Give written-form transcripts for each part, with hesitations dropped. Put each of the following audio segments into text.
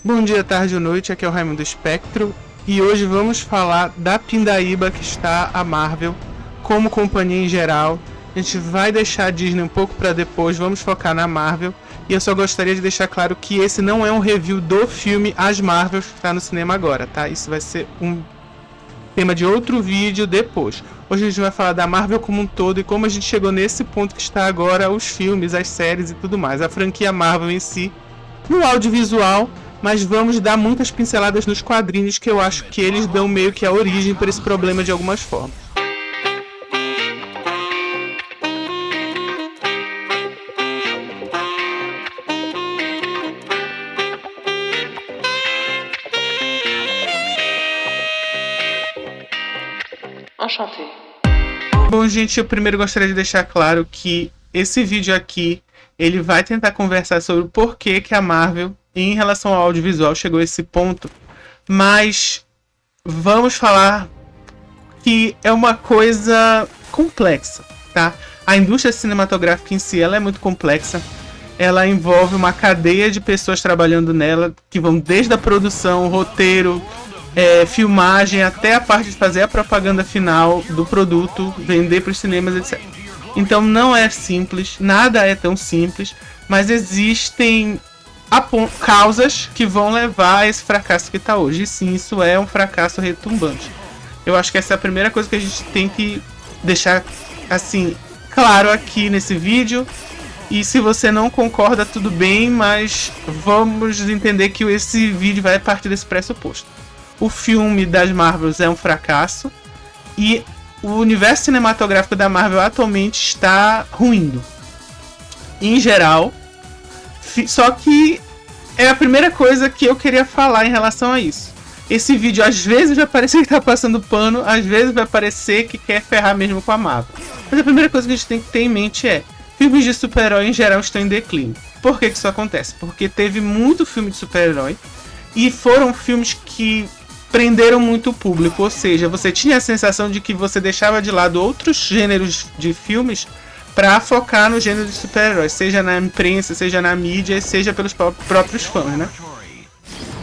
Bom dia, tarde ou noite, aqui é o Raimundo Espectro e hoje vamos falar da pindaíba que está a Marvel como companhia em geral. A gente vai deixar a Disney um pouco para depois, vamos focar na Marvel. E eu só gostaria de deixar claro que esse não é um review do filme As Marvels que está no cinema agora, tá? Isso vai ser um tema de outro vídeo depois. Hoje a gente vai falar da Marvel como um todo e como a gente chegou nesse ponto que está agora, os filmes, as séries e tudo mais. A franquia Marvel em si, no audiovisual, mas vamos dar muitas pinceladas nos quadrinhos que eu acho que eles dão meio que a origem para esse problema de algumas formas. Enchanté. Bom, gente, eu primeiro gostaria de deixar claro que esse vídeo aqui, ele vai tentar conversar sobre o porquê que a Marvel, em relação ao audiovisual, chegou a esse ponto, mas vamos falar que é uma coisa complexa, tá? A indústria cinematográfica em si, ela é muito complexa, ela envolve uma cadeia de pessoas trabalhando nela, que vão desde a produção, roteiro, filmagem, até a parte de fazer a propaganda final do produto, vender para os cinemas, etc. Então não é simples, nada é tão simples, mas existem causas que vão levar a esse fracasso que está hoje. E sim, isso é um fracasso retumbante. Eu acho que essa é a primeira coisa que a gente tem que deixar assim claro aqui nesse vídeo. E se você não concorda, tudo bem, mas vamos entender que esse vídeo vai partir desse pressuposto. O filme das Marvels é um fracasso e o universo cinematográfico da Marvel atualmente está ruindo, em geral. Só que é a primeira coisa que eu queria falar em relação a isso. Esse vídeo às vezes vai parecer que está passando pano, às vezes vai parecer que quer ferrar mesmo com a Marvel. Mas a primeira coisa que a gente tem que ter em mente é: filmes de super-herói em geral estão em declínio. Por que isso acontece? Porque teve muito filme de super-herói e foram filmes que prenderam muito o público, ou seja, você tinha a sensação de que você deixava de lado outros gêneros de filmes para focar no gênero de super-heróis, seja na imprensa, seja na mídia, seja pelos próprios fãs, né?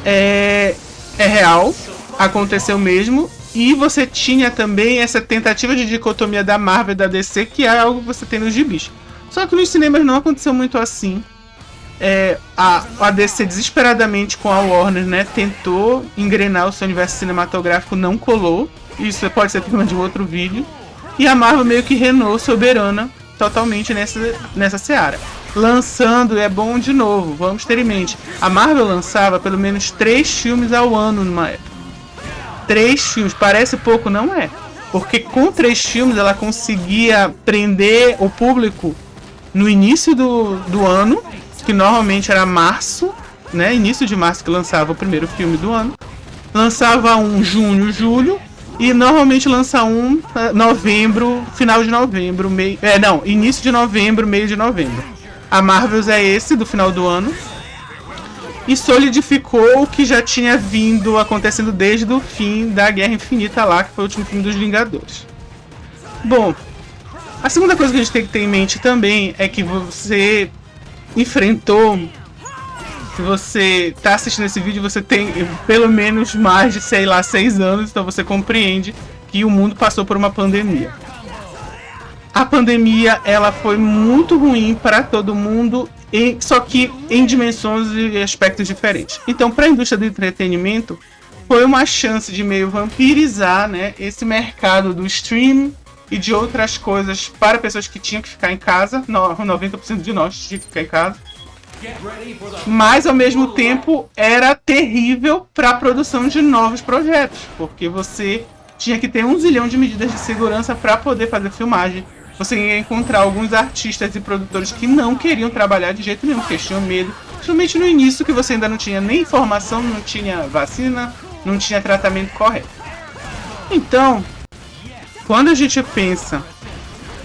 É real, aconteceu mesmo, e você tinha também essa tentativa de dicotomia da Marvel e da DC, que é algo que você tem nos gibis. Só que nos cinemas não aconteceu muito assim. A DC desesperadamente com a Warner, né, tentou engrenar o seu universo cinematográfico, não colou. Isso pode ser tema de um outro vídeo. E a Marvel meio que reinou soberana totalmente nessa seara, lançando, é bom de novo, vamos ter em mente, a Marvel lançava pelo menos 3 filmes ao ano numa época. 3 filmes, parece pouco, não é? Porque com 3 filmes ela conseguia prender o público no início do ano, que normalmente era março, né? Início de março que lançava o primeiro filme do ano. Lançava um junho, julho, e normalmente lança um novembro, final de novembro, início de novembro, meio de novembro. A Marvel é esse do final do ano. E solidificou o que já tinha vindo acontecendo desde o fim da Guerra Infinita lá, que foi o último filme dos Vingadores. Bom, a segunda coisa que a gente tem que ter em mente também é que você enfrentou, se você está assistindo esse vídeo, você tem pelo menos mais de, 6 anos, então você compreende que o mundo passou por uma pandemia. A pandemia, ela foi muito ruim para todo mundo, só que em dimensões e aspectos diferentes. Então, para a indústria do entretenimento, foi uma chance de meio vampirizar, né, esse mercado do stream e de outras coisas para pessoas que tinham que ficar em casa. 90% de nós tinham que ficar em casa. Mas ao mesmo tempo era terrível para a produção de novos projetos, porque você tinha que ter 1 zilhão de medidas de segurança para poder fazer filmagem. Você ia encontrar alguns artistas e produtores que não queriam trabalhar de jeito nenhum, porque tinham medo, principalmente no início, que você ainda não tinha nem informação, não tinha vacina, não tinha tratamento correto. Então, quando a gente pensa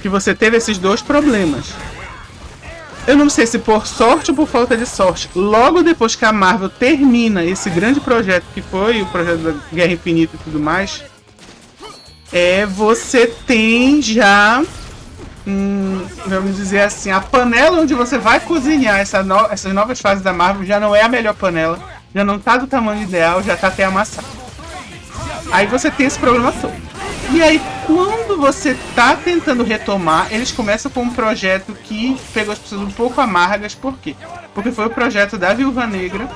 que você teve esses 2 problemas, eu não sei se por sorte ou por falta de sorte, logo depois que a Marvel termina esse grande projeto que foi o projeto da Guerra Infinita e tudo mais, você tem já vamos dizer assim, a panela onde você vai cozinhar essas novas fases da Marvel já não é a melhor panela. já não tá do tamanho ideal, já tá até amassado. Aí você tem esse problema todo. E aí, quando você tá tentando retomar, eles começam com um projeto que pegou as pessoas um pouco amargas. Por quê? Porque foi o projeto da Viúva Negra,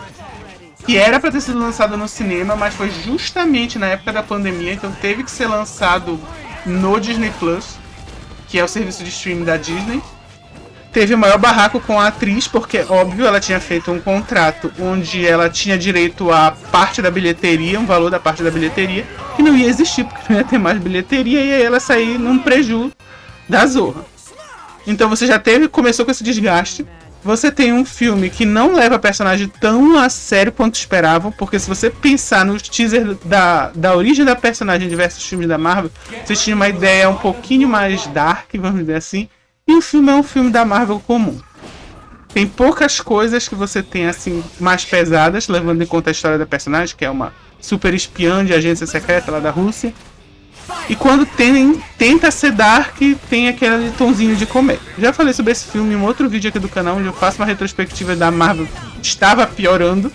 que era para ter sido lançado no cinema, mas foi justamente na época da pandemia, então teve que ser lançado no Disney Plus, que é o serviço de streaming da Disney. Teve o maior barraco com a atriz, porque, óbvio, ela tinha feito um contrato onde ela tinha direito a parte da bilheteria, um valor da parte da bilheteria, que não ia existir, porque não ia ter mais bilheteria, e aí ela sair num prejuízo da zorra. Então você já começou com esse desgaste. Você tem um filme que não leva a personagem tão a sério quanto esperavam, porque se você pensar no teaser da origem da personagem em diversos filmes da Marvel, você tinha uma ideia um pouquinho mais dark, vamos dizer assim, e o filme é um filme da Marvel comum. Tem poucas coisas que você tem assim mais pesadas, levando em conta a história da personagem, que é uma super espiã de agência secreta lá da Rússia. E quando tenta ser dark, tem aquele tonzinho de comédia. Já falei sobre esse filme em um outro vídeo aqui do canal, onde eu faço uma retrospectiva da Marvel. Estava piorando.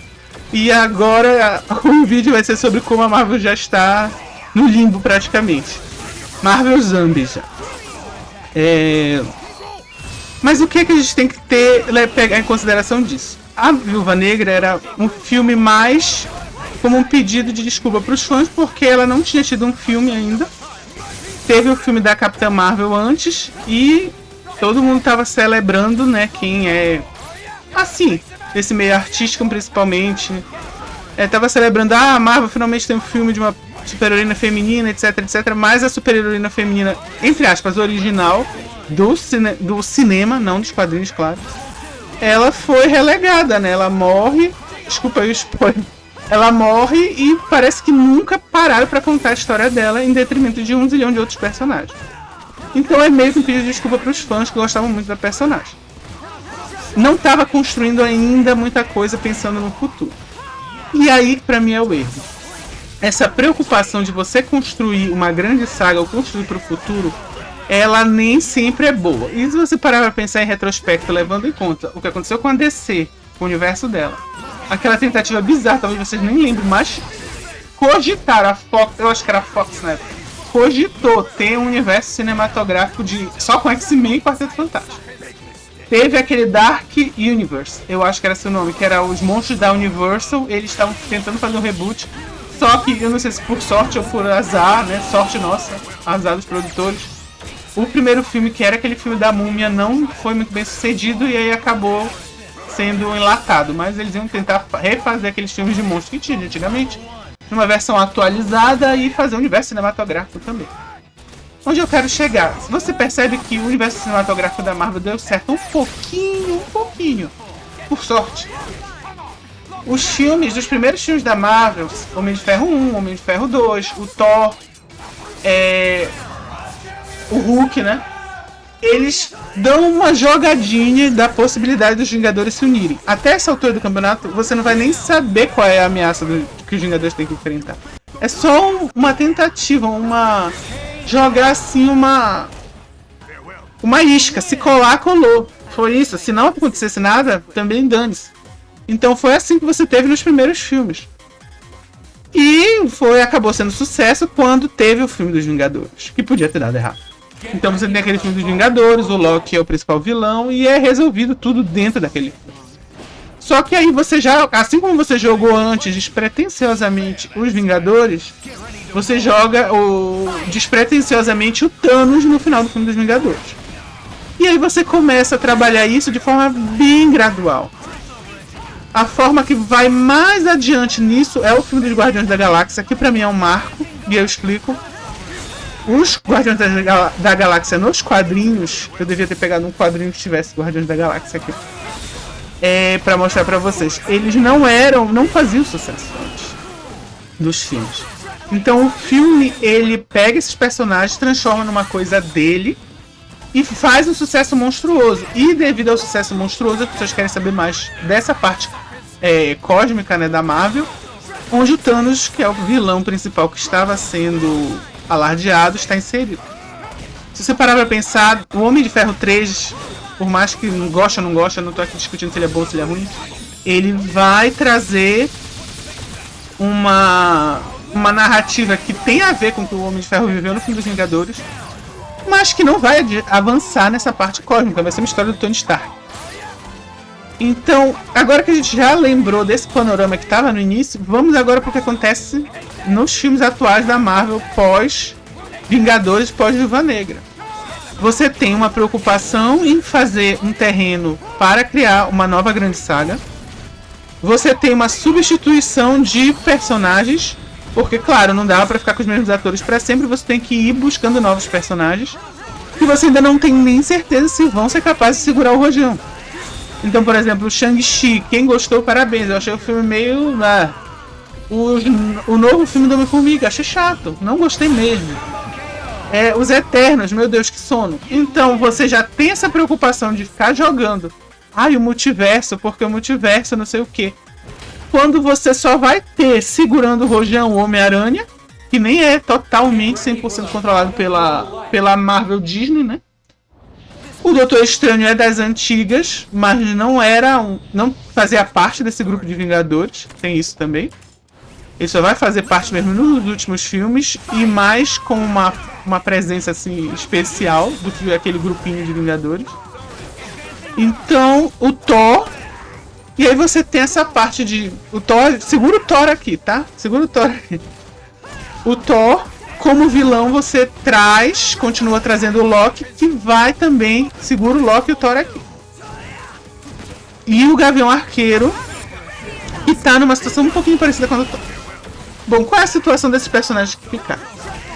E agora o vídeo vai ser sobre como a Marvel já está no limbo praticamente. Marvel Zombies já. Mas o que a gente tem que pegar em consideração disso? A Viúva Negra era um filme mais como um pedido de desculpa para os fãs, porque ela não tinha tido um filme ainda. Teve o filme da Capitã Marvel antes e todo mundo estava celebrando, né, quem é assim, esse meio artístico principalmente. Tava celebrando, a Marvel finalmente tem um filme de uma super-heroína feminina, etc, etc. Mas a super-heroína feminina, entre aspas, original do cinema, não dos quadrinhos, claro, ela foi relegada, né? Ela morre. Desculpa aí o spoiler. Ela morre e parece que nunca pararam pra contar a história dela, em detrimento de 1 zilhão de outros personagens. Então é meio que um pedido de desculpa pros fãs que gostavam muito da personagem. Não tava construindo ainda muita coisa pensando no futuro. E aí, pra mim, é o erro. Essa preocupação de você construir uma grande saga ou construir pro futuro, ela nem sempre é boa. E se você parar pra pensar em retrospecto, levando em conta o que aconteceu com a DC, com o universo dela, aquela tentativa bizarra, talvez vocês nem lembrem, mas cogitaram a Fox, eu acho que era a Fox na época, cogitou ter um universo cinematográfico só com X-Men e Quarteto Fantástico. Teve aquele Dark Universe, eu acho que era seu nome, que era os monstros da Universal, eles estavam tentando fazer um reboot, só que eu não sei se por sorte ou por azar, né, sorte nossa, azar dos produtores, o primeiro filme, que era aquele filme da Múmia, não foi muito bem sucedido e aí acabou sendo enlatado, mas eles iam tentar refazer aqueles filmes de monstros que tinha antigamente, numa versão atualizada e fazer um universo cinematográfico também. Onde eu quero chegar? Se você percebe que o universo cinematográfico da Marvel deu certo um pouquinho, por sorte. Os primeiros filmes da Marvel, Homem de Ferro 1, Homem de Ferro 2, o Thor, o Hulk, né? Eles dão uma jogadinha da possibilidade dos Vingadores se unirem. Até essa altura do campeonato, você não vai nem saber qual é a ameaça que os Vingadores têm que enfrentar. É só uma tentativa, jogar assim uma isca. Se colar, colou. Foi isso. Se não acontecesse nada, também dane-se. Então foi assim que você teve nos primeiros filmes. E acabou sendo sucesso quando teve o filme dos Vingadores, que podia ter dado errado. Então você tem aquele filme dos Vingadores, o Loki é o principal vilão e é resolvido tudo dentro daquele filme. Só que aí você já, assim como você jogou antes despretensiosamente os Vingadores, você joga despretensiosamente o Thanos no final do filme dos Vingadores. E aí você começa a trabalhar isso de forma bem gradual. A forma que vai mais adiante nisso é o filme dos Guardiões da Galáxia, que pra mim é um marco, e eu explico. Os Guardiões da Galáxia nos quadrinhos, eu devia ter pegado um quadrinho que tivesse Guardiões da Galáxia aqui, pra mostrar pra vocês. Eles não faziam sucesso antes dos filmes. Então o filme, ele pega esses personagens, transforma numa coisa dele e faz um sucesso monstruoso. E devido ao sucesso monstruoso, as pessoas querem saber mais dessa parte cósmica, né, da Marvel, onde o Thanos, que é o vilão principal que estava sendo alardeado, está inserido. Se você parar pra pensar, o Homem de Ferro 3, por mais que não gosta, não tô aqui discutindo se ele é bom ou se ele é ruim, ele vai trazer uma narrativa que tem a ver com o que o Homem de Ferro viveu no filme dos Vingadores, mas que não vai avançar nessa parte cósmica, vai ser uma história do Tony Stark. Então, agora que a gente já lembrou desse panorama que estava no início, vamos agora para o que acontece nos filmes atuais da Marvel pós-Vingadores, pós-Viúva Negra. Você tem uma preocupação em fazer um terreno para criar uma nova grande saga. Você tem uma substituição de personagens, porque, claro, não dá para ficar com os mesmos atores para sempre, você tem que ir buscando novos personagens, que você ainda não tem nem certeza se vão ser capazes de segurar o rojão. Então, por exemplo, o Shang-Chi, quem gostou, parabéns, eu achei o filme meio... o novo filme do Homem-Formiga, achei chato, não gostei mesmo. Os Eternos, meu Deus, que sono. Então, você já tem essa preocupação de ficar jogando o multiverso, porque o multiverso não sei o que. Quando você só vai ter, segurando o rojão, o Homem-Aranha, que nem é totalmente 100% controlado pela Marvel Disney, né? O Doutor Estranho é das antigas, mas não fazia parte desse grupo de Vingadores, tem isso também. Ele só vai fazer parte mesmo nos últimos filmes, e mais com uma presença assim especial do que aquele grupinho de Vingadores. Então, o Thor... E aí você tem essa parte de... O Thor... Segura o Thor aqui, tá? Segura o Thor aqui. O Thor, como vilão, você continua trazendo o Loki, que vai também... Segura o Loki e o Thor aqui. E o Gavião Arqueiro, que tá numa situação um pouquinho parecida com a do Thor. Bom, qual é a situação desses personagens que ficaram?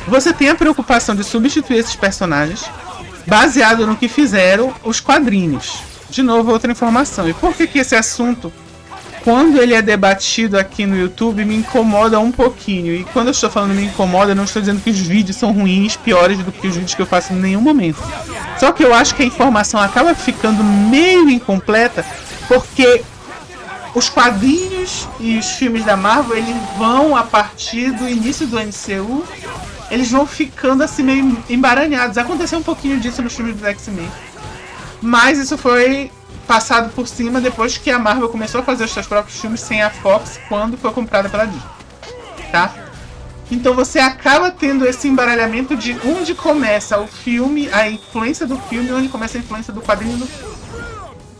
Você tem a preocupação de substituir esses personagens baseado no que fizeram os quadrinhos. De novo, outra informação. E por que esse assunto, quando ele é debatido aqui no YouTube, me incomoda um pouquinho? E quando eu estou falando me incomoda, eu não estou dizendo que os vídeos são ruins, piores do que os vídeos que eu faço em nenhum momento. Só que eu acho que a informação acaba ficando meio incompleta, porque os quadrinhos e os filmes da Marvel, eles vão, a partir do início do MCU, eles vão ficando assim meio embaranhados. Aconteceu um pouquinho disso nos filmes do X-Men. Mas isso foi passado por cima depois que a Marvel começou a fazer os seus próprios filmes sem a Fox, quando foi comprada pela Disney. Tá? Então você acaba tendo esse embaralhamento de onde começa o filme, a influência do filme, e onde começa a influência do quadrinho do filme.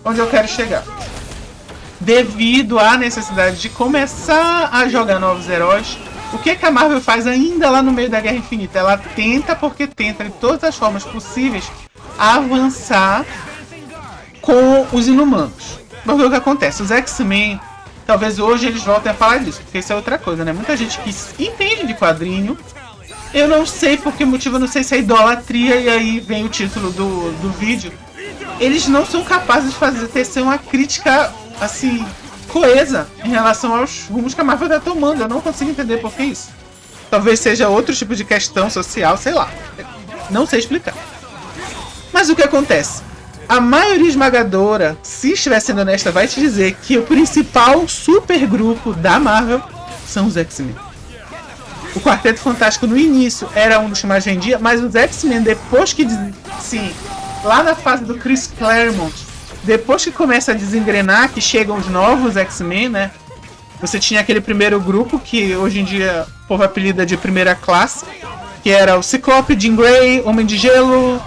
Onde eu quero chegar. Devido à necessidade de começar a jogar novos heróis, o que a Marvel faz ainda lá no meio da Guerra Infinita? Ela tenta, de todas as formas possíveis, avançar com os Inumanos. Porque o que acontece? Os X-Men, talvez hoje eles voltem a falar disso, porque isso é outra coisa, né? Muita gente que entende de quadrinho, eu não sei por que motivo, eu não sei se é idolatria, e aí vem o título do vídeo. Eles não são capazes de tecer uma crítica, assim, coesa em relação aos rumos que a Marvel está tomando. Eu não consigo entender por que isso. Talvez seja outro tipo de questão social, sei lá. Não sei explicar. Mas o que acontece? A maioria esmagadora, se estiver sendo honesta, vai te dizer que o principal supergrupo da Marvel são os X-Men. O Quarteto Fantástico no início era um dos que mais vendia, mas os X-Men, depois que, sim, lá na fase do Chris Claremont, depois que começa a desengrenar, que chegam os novos X-Men, né? Você tinha aquele primeiro grupo que hoje em dia o povo apelida de primeira classe, que era o Ciclope, Jean Grey, Homem de Gelo,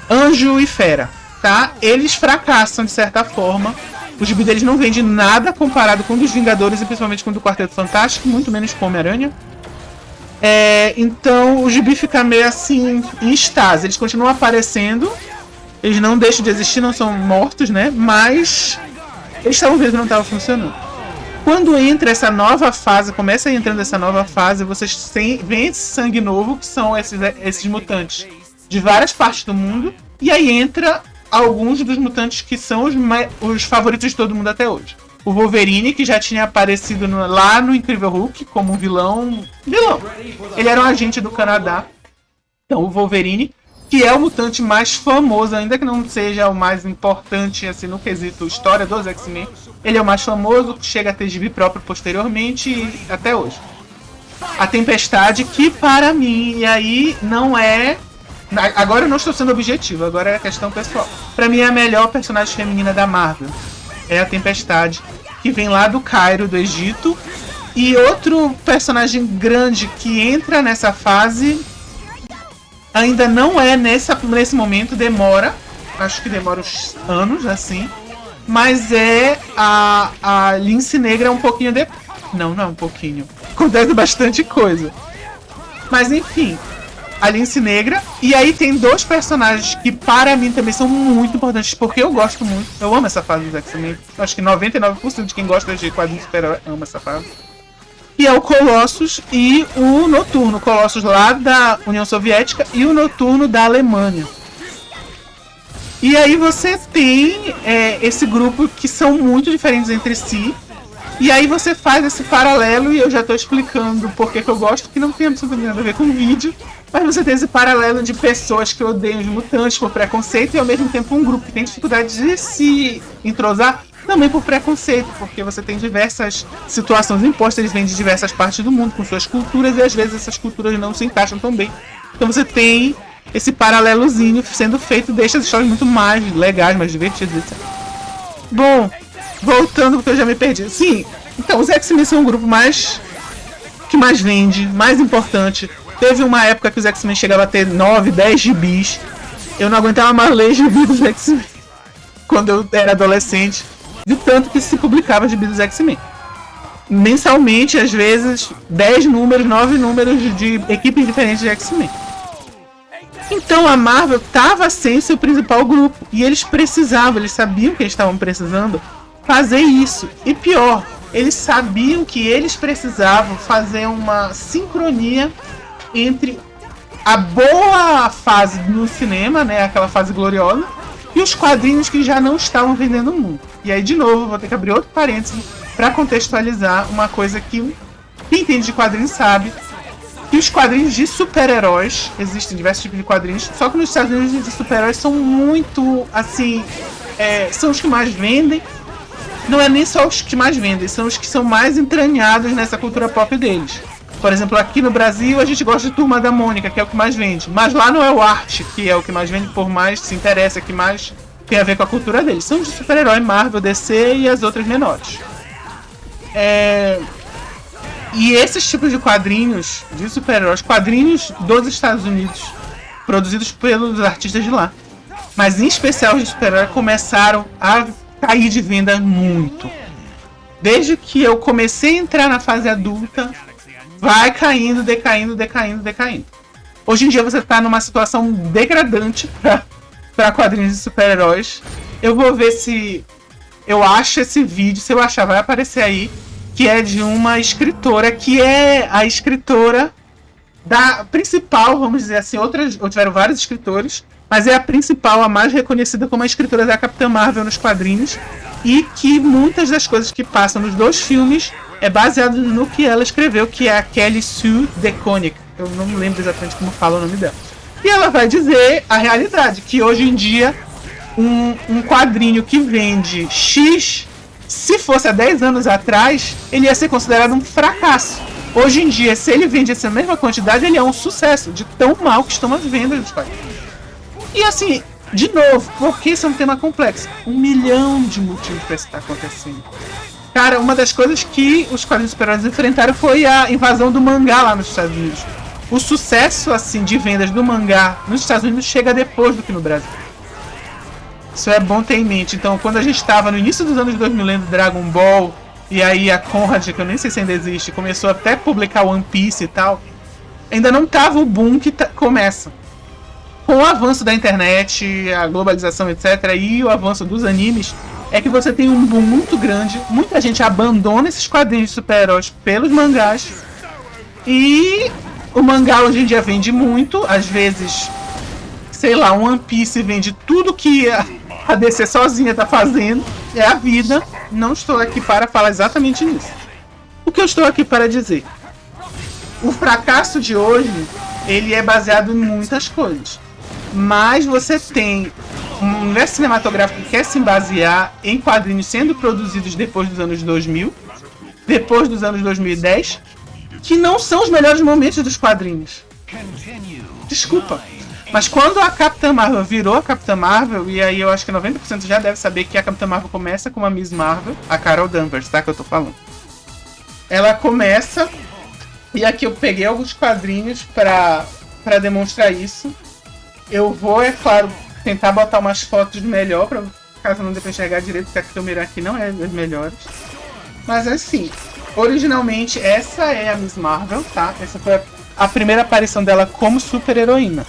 Anjo e Fera, tá? Eles fracassam de certa forma. O gibi deles não vende nada comparado com o dos Vingadores e principalmente com o do Quarteto Fantástico, muito menos com o Homem-Aranha. Então o gibi fica meio assim em estase. Eles continuam aparecendo, eles não deixam de existir, não são mortos, né? Mas eles estavam vendo que não estava funcionando. Quando entra essa nova fase, começa entrando essa nova fase, vocês veem esse sangue novo, que são esses mutantes de várias partes do mundo, e aí entra alguns dos mutantes que são os favoritos de todo mundo até hoje. O Wolverine, que já tinha aparecido lá no Incrível Hulk como um vilão. Ele era um agente do Canadá. Então o Wolverine, que é o mutante mais famoso, ainda que não seja o mais importante assim, no quesito história dos X-Men, ele é o mais famoso, chega a ter gibi próprio posteriormente e até hoje. A Tempestade, que para mim, e aí não é... Agora eu não estou sendo objetivo, agora é questão pessoal. Pra mim é a melhor personagem feminina da Marvel. É a Tempestade, que vem lá do Cairo, do Egito, E outro personagem grande que entra nessa fase ainda não é nesse momento, demora. Acho que demora uns anos, assim. Mas é a Lince Negra um pouquinho de... Não é um pouquinho. Acontece bastante coisa. Mas enfim, a Lince Negra. E aí tem dois personagens que para mim também são muito importantes, porque eu gosto muito. Eu amo essa fase dos X-Men. Acho que 99% de quem gosta de quadrinhos super-herói ama essa fase. E é o Colossus e o Noturno. O Colossus lá da União Soviética e o Noturno da Alemanha. E aí você tem esse grupo que são muito diferentes entre si. E aí você faz esse paralelo, e eu já tô explicando porque que eu gosto, que não tem absolutamente nada a ver com o vídeo. Mas você tem esse paralelo de pessoas que odeiam os mutantes por preconceito e ao mesmo tempo um grupo que tem dificuldade de se entrosar também por preconceito, porque você tem diversas situações impostas, eles vêm de diversas partes do mundo com suas culturas e às vezes essas culturas não se encaixam tão bem. Então você tem esse paralelozinho sendo feito, deixa as histórias muito mais legais, mais divertidas, etc. Bom, voltando porque eu já me perdi. Sim, então os X-Men são um grupo que mais vende, mais importante. Teve uma época que os X-Men chegavam a ter 9, 10 gibis. Eu não aguentava mais ler gibis dos X-Men quando eu era adolescente, de tanto que se publicava gibis dos X-Men. Mensalmente, às vezes, 10 números, 9 números de equipes diferentes de X-Men. Então a Marvel estava sem seu principal grupo. E eles precisavam, eles sabiam que eles estavam precisando fazer isso. E pior, eles sabiam que eles precisavam fazer uma sincronia entre a boa fase no cinema, né, aquela fase gloriosa, e os quadrinhos que já não estavam vendendo muito. E aí, de novo, vou ter que abrir outro parênteses para contextualizar uma coisa que quem entende de quadrinhos sabe, que os quadrinhos de super-heróis, existem diversos tipos de quadrinhos, só que nos Estados Unidos os super-heróis são muito, assim, são os que mais vendem. Não é nem só os que mais vendem, são os que são mais entranhados nessa cultura pop deles. Por exemplo, aqui no Brasil a gente gosta de Turma da Mônica, que é o que mais vende. Mas lá não é o Arte, que é o que mais vende, por mais se interessa, que mais tem a ver com a cultura deles. São de super-herói, Marvel, DC e as outras menores. E esses tipos de quadrinhos de super-heróis, quadrinhos dos Estados Unidos, produzidos pelos artistas de lá, mas em especial os de super-herói, começaram a cair de venda muito. Desde que eu comecei a entrar na fase adulta, vai caindo, decaindo. Hoje em dia você tá numa situação degradante pra quadrinhos de super-heróis. Eu vou ver se eu acho esse vídeo, se eu achar vai aparecer aí, que é de uma escritora, que é a escritora da principal, vamos dizer assim, tiveram vários escritores, mas é a principal, a mais reconhecida como a escritora da Capitã Marvel nos quadrinhos, e que muitas das coisas que passam nos dois filmes é baseado no que ela escreveu, que é a Kelly Sue DeConnick. Eu não me lembro exatamente como fala o nome dela. E ela vai dizer a realidade, que hoje em dia um quadrinho que vende X, se fosse há 10 anos atrás, ele ia ser considerado um fracasso. Hoje em dia, se ele vende essa mesma quantidade, ele é um sucesso, de tão mal que estão as vendas dos quadrinhos. E assim, de novo, porque isso é um tema complexo? 1 milhão de motivos para isso estar acontecendo. Cara, uma das coisas que os quadrinhos super-heróis enfrentaram foi a invasão do mangá lá nos Estados Unidos. O sucesso, assim, de vendas do mangá nos Estados Unidos chega depois do que no Brasil. Isso é bom ter em mente. Então, quando a gente estava no início dos anos 2000 lendo Dragon Ball, e aí a Conrad, que eu nem sei se ainda existe, começou até a publicar One Piece e tal, ainda não tava o boom que começa. Com o avanço da internet, a globalização, etc., e o avanço dos animes, é que você tem um boom muito grande. Muita gente abandona esses quadrinhos de super-heróis pelos mangás. E o mangá hoje em dia vende muito. Às vezes, sei lá, um One Piece vende tudo que a DC sozinha tá fazendo. É a vida. Não estou aqui para falar exatamente nisso. O que eu estou aqui para dizer? O fracasso de hoje, ele é baseado em muitas coisas. Mas você tem um universo cinematográfico que quer se basear em quadrinhos sendo produzidos depois dos anos 2000, depois dos anos 2010, que não são os melhores momentos dos quadrinhos. Desculpa. Mas quando a Capitã Marvel virou a Capitã Marvel, e aí eu acho que 90% já deve saber que a Capitã Marvel começa com uma Miss Marvel, a Carol Danvers, tá? Que eu tô falando. ela começa, e aqui eu peguei alguns quadrinhos para demonstrar isso. Eu vou, é claro, tentar botar umas fotos melhor, pra, caso não dê pra enxergar direito, porque a câmera aqui não é das melhores. Mas assim, originalmente essa é a Miss Marvel, tá? Essa foi a primeira aparição dela como super-heroína.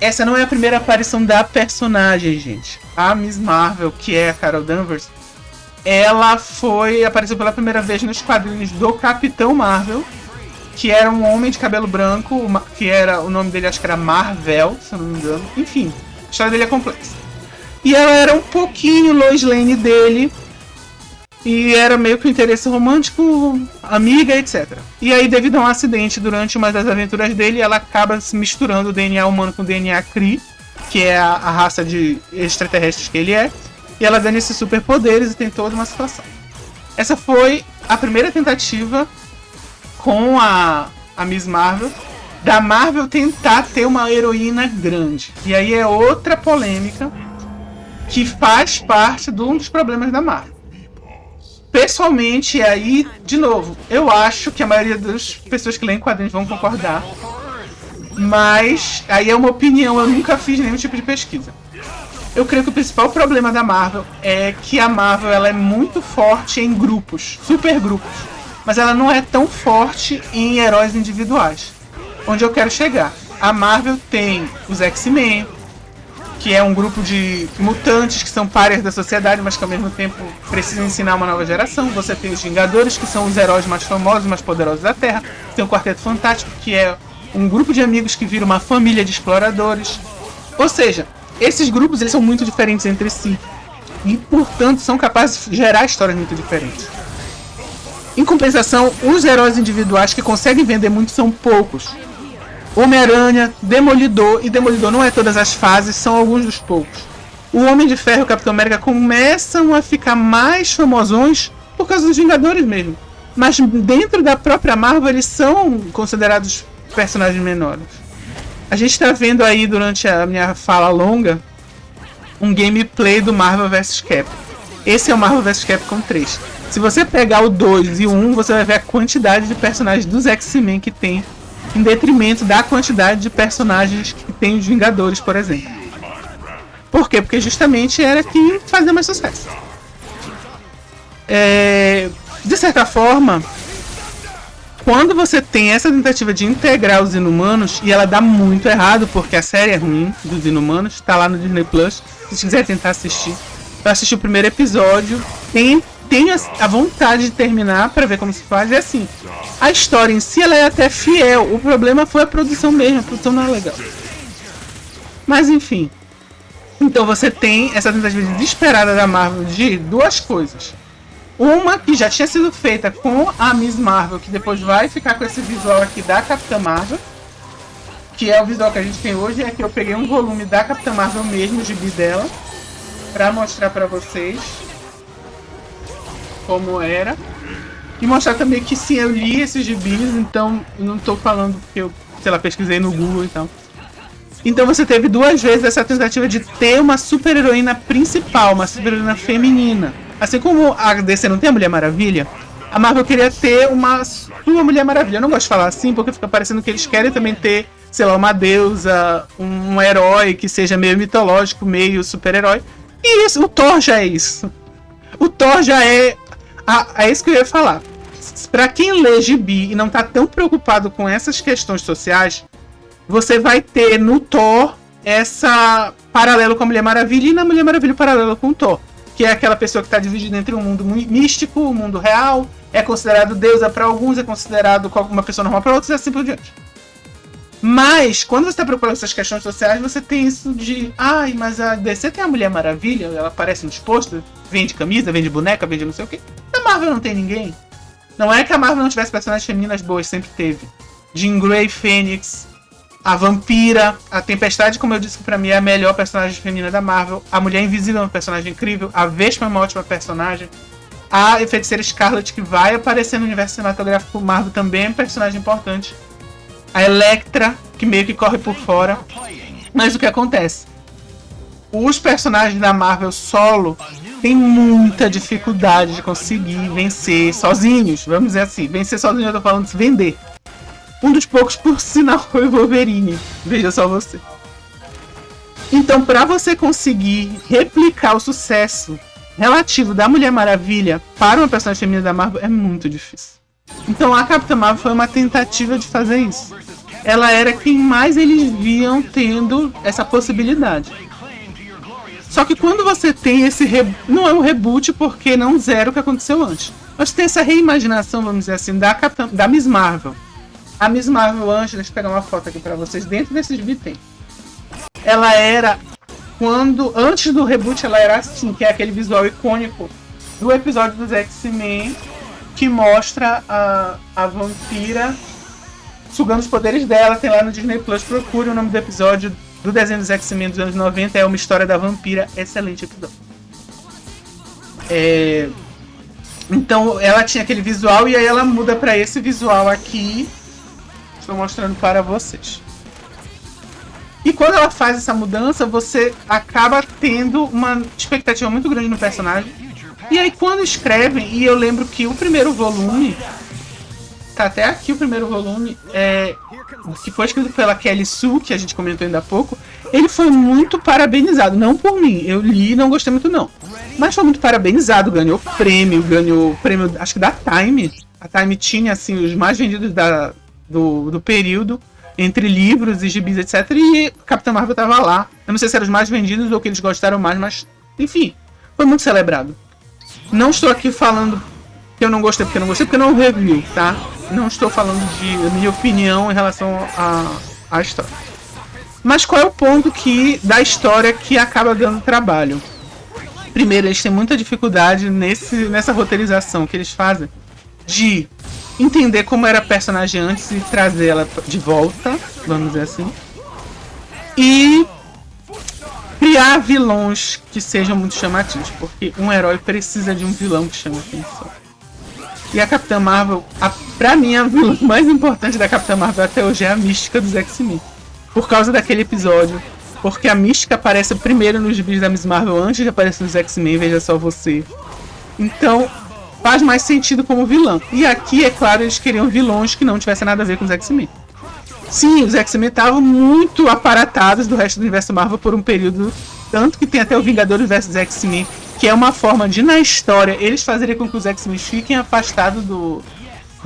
Essa não é a primeira aparição da personagem, gente. A Miss Marvel, que é a Carol Danvers, ela apareceu pela primeira vez nos quadrinhos do Capitão Marvel, que era um homem de cabelo branco, que era, o nome dele acho que era Marvel, se eu não me engano. Enfim, a história dele é complexa. E ela era um pouquinho Lois Lane dele, e era meio que um interesse romântico, amiga, etc. E aí, devido a um acidente durante uma das aventuras dele, ela acaba se misturando o DNA humano com o DNA Kree, que é a raça de extraterrestres que ele é, e ela ganha esses superpoderes e tem toda uma situação. Essa foi a primeira tentativa com a Miss Marvel, da Marvel tentar ter uma heroína grande. E aí é outra polêmica que faz parte de um dos problemas da Marvel. Pessoalmente, aí, de novo, eu acho que a maioria das pessoas que leem quadrinhos vão concordar. Mas, aí é uma opinião, eu nunca fiz nenhum tipo de pesquisa. Eu creio que o principal problema da Marvel é que a Marvel ela é muito forte em grupos, super grupos. Mas ela não é tão forte em heróis individuais. Onde eu quero chegar? A Marvel tem os X-Men, que é um grupo de mutantes que são párias da sociedade, mas que ao mesmo tempo precisam ensinar uma nova geração. Você tem os Vingadores, que são os heróis mais famosos, mais poderosos da Terra. Tem o Quarteto Fantástico, que é um grupo de amigos que vira uma família de exploradores. Ou seja, esses grupos eles são muito diferentes entre si. E, portanto, são capazes de gerar histórias muito diferentes. Em compensação, os heróis individuais que conseguem vender muito são poucos. Homem-Aranha, Demolidor, e Demolidor não é todas as fases, são alguns dos poucos. O Homem de Ferro e o Capitão América começam a ficar mais famosões por causa dos Vingadores mesmo. Mas dentro da própria Marvel eles são considerados personagens menores. A gente está vendo aí durante a minha fala longa um gameplay do Marvel vs Capcom. Esse é o Marvel vs Capcom 3. Se você pegar o 2 e o 1, você vai ver a quantidade de personagens dos X-Men que tem, em detrimento da quantidade de personagens que tem os Vingadores, por exemplo. Por quê? Porque justamente era que fazia mais sucesso. De certa forma, quando você tem essa tentativa de integrar os Inumanos, e ela dá muito errado, porque a série é ruim dos Inumanos, tá lá no Disney Plus, se você quiser tentar assistir. Eu assisti o primeiro episódio, tenho a vontade de terminar para ver como se faz, e assim, a história em si ela é até fiel, o problema foi a produção mesmo, a produção não é legal. Mas enfim, então você tem essa tentativa desesperada da Marvel de duas coisas. Uma que já tinha sido feita com a Miss Marvel, que depois vai ficar com esse visual aqui da Capitã Marvel, que é o visual que a gente tem hoje, é que eu peguei um volume da Capitã Marvel mesmo, o gibi dela, para mostrar para vocês como era. E mostrar também que sim, eu li esses gibis, então eu não tô falando porque eu, sei lá, pesquisei no Google e tal. Então você teve duas vezes essa tentativa de ter uma super-heroína principal, uma super-heroína feminina. Assim como a DC não tem a Mulher Maravilha, a Marvel queria ter uma sua Mulher Maravilha. Eu não gosto de falar assim porque fica parecendo que eles querem também ter, sei lá, uma deusa, um herói que seja meio mitológico, meio super-herói. E isso, o Thor já é isso. O Thor já é isso que eu ia falar. Pra quem lê gibi e não tá tão preocupado com essas questões sociais, você vai ter no Thor essa paralelo com a Mulher Maravilha, e na Mulher Maravilha o paralelo com o Thor, que é aquela pessoa que está dividida entre um mundo místico, o um mundo real, é considerado deusa para alguns, é considerado uma pessoa normal para outros, e assim por diante. Mas, quando você está preocupado com essas questões sociais, você tem isso de... Ai, mas a DC tem a Mulher Maravilha, ela aparece nos posters, vende camisa, vende boneca, vende não sei o quê. A Marvel não tem ninguém. Não é que a Marvel não tivesse personagens femininas boas, sempre teve. Jean Grey, Fênix, a Vampira, a Tempestade, como eu disse, que pra mim é a melhor personagem feminina da Marvel. A Mulher Invisível é uma personagem incrível. A Vespa é uma ótima personagem. A Feiticeira Scarlet, que vai aparecer no universo cinematográfico Marvel, também é um personagem importante. A Elektra, que meio que corre por fora. Mas o que acontece? os personagens da Marvel solo têm muita dificuldade de conseguir vencer sozinhos. Vamos dizer assim, vencer sozinho eu tô falando de vender. Um dos poucos, por sinal, foi o Wolverine. Veja só você. Então, para você conseguir replicar o sucesso relativo da Mulher Maravilha para uma personagem feminina da Marvel é muito difícil. Então, a Capitã Marvel foi uma tentativa de fazer isso. Ela era quem mais eles viam tendo essa possibilidade. Só que quando você tem esse... Não é um reboot, porque não zero o que aconteceu antes. Mas tem essa reimaginação, vamos dizer assim, da Miss Marvel. A Miss Marvel antes, deixa eu pegar uma foto aqui pra vocês, dentro desses itens. Ela era... Antes do reboot, ela era assim, que é aquele visual icônico do episódio dos X-Men, que mostra a vampira sugando os poderes dela. Tem lá no Disney Plus, procure o nome do episódio do desenho dos X-Men dos anos 90, é uma história da vampira, excelente episódio. Então ela tinha aquele visual e aí ela muda para esse visual aqui. Estou mostrando para vocês. E quando ela faz essa mudança, você acaba tendo uma expectativa muito grande no personagem. E aí quando escrevem, e eu lembro que o primeiro volume, tá até aqui o primeiro volume, que foi escrito pela Kelly Sue, que a gente comentou ainda há pouco, ele foi muito parabenizado, não por mim, eu li e não gostei muito não, mas foi muito parabenizado, ganhou prêmio, acho que da Time. A Time tinha assim os mais vendidos do período, entre livros e gibis, etc, e Capitã Marvel tava lá. Eu não sei se eram os mais vendidos ou que eles gostaram mais, mas enfim, foi muito celebrado. Não estou aqui falando que eu não gostei porque eu não gostei, porque eu não review, tá? Não estou falando de minha opinião em relação à história. Mas qual é o ponto da história que acaba dando trabalho? Primeiro, eles têm muita dificuldade nessa roteirização que eles fazem de entender como era a personagem antes e trazer ela de volta, vamos dizer assim. E criar vilões que sejam muito chamativos, porque um herói precisa de um vilão que chame atenção. E a Capitã Marvel, pra mim, a vilã mais importante da Capitã Marvel até hoje é a Mística dos X-Men. Por causa daquele episódio. Porque a Mística aparece primeiro nos gibis da Miss Marvel antes de aparecer nos X-Men, veja só você. Então, faz mais sentido como vilã. E aqui, é claro, eles queriam vilões que não tivessem nada a ver com os X-Men. Sim, os X-Men estavam muito aparatados do resto do universo Marvel por um período. Tanto que tem até o Vingadores vs X-Men, que é uma forma de, na história, eles fazerem com que os X-Men fiquem afastados do